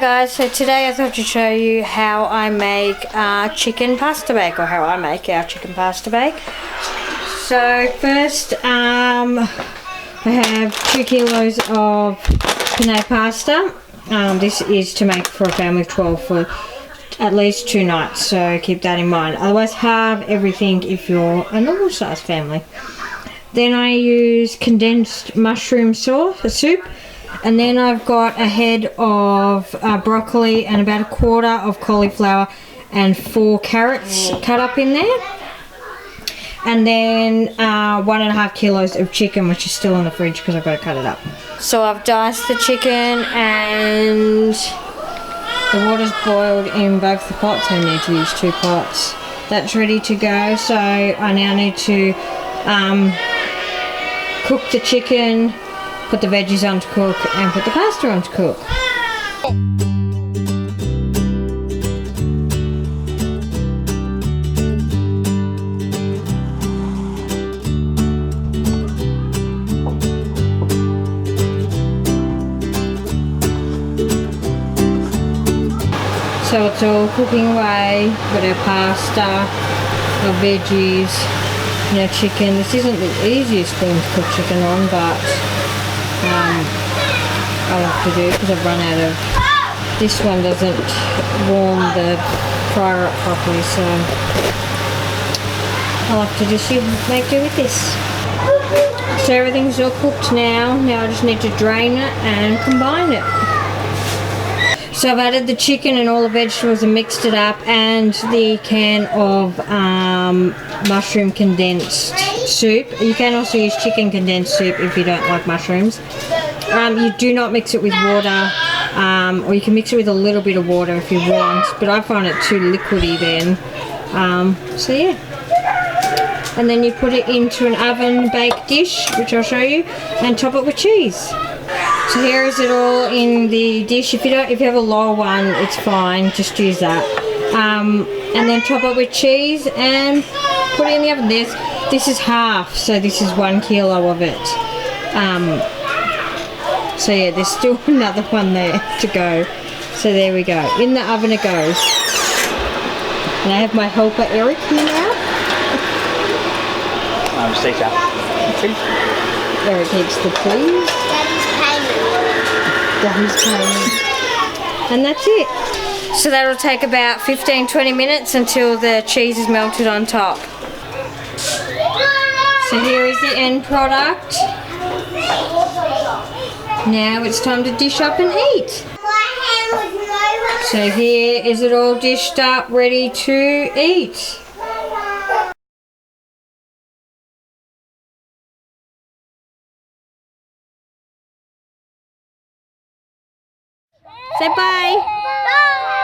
guys, so today I thought to show you how I make chicken pasta bake, or how I make our chicken pasta bake. So first I have 2 kilos of penne pasta. This is to make for a family of 12 for at least 2 nights, so keep that in mind. Otherwise have everything if you're a normal size family. Then I use condensed mushroom soup. And then I've got a head of broccoli and about 1/4 of cauliflower and 4 carrots cut up in there. And then 1.5 kilos of chicken, which is still in the fridge because I've got to cut it up. So I've diced the chicken and the water's boiled in both the pots. I need to use 2 pots. That's ready to go. So I now need to cook the chicken, put the veggies on to cook, and put the pasta on to cook. So it's all cooking away. Got our pasta, our veggies, and our chicken. This isn't the easiest thing to cook chicken on, but I like to do because I've run out of, this one doesn't warm the fryer up properly, so I like to just make do with this. So everything's all cooked now. Now I just need to drain it and combine it. So I've added the chicken and all the vegetables and mixed it up, and the can of mushroom condensed soup. You can also use chicken condensed soup if you don't like mushrooms. You do not mix it with water, or you can mix it with a little bit of water if you want, but I find it too liquidy then. So yeah. And then you put it into an oven baked dish, which I'll show you, and top it with cheese. So here is it all in the dish. If you have a lower one, it's fine, just use that. And then top it with cheese and put it in the oven. This is half, so this is 1 kilo of it. So yeah, there's still another one there to go. So there we go. In the oven it goes. And I have my helper Eric here now. I'm Stacey. Eric eats the cheese. Daddy's paying. And that's it. So that'll take about 15-20 minutes until the cheese is melted on top. So here is the end product. Now it's time to dish up and eat. So here is it all dished up, ready to eat. Say bye. Bye.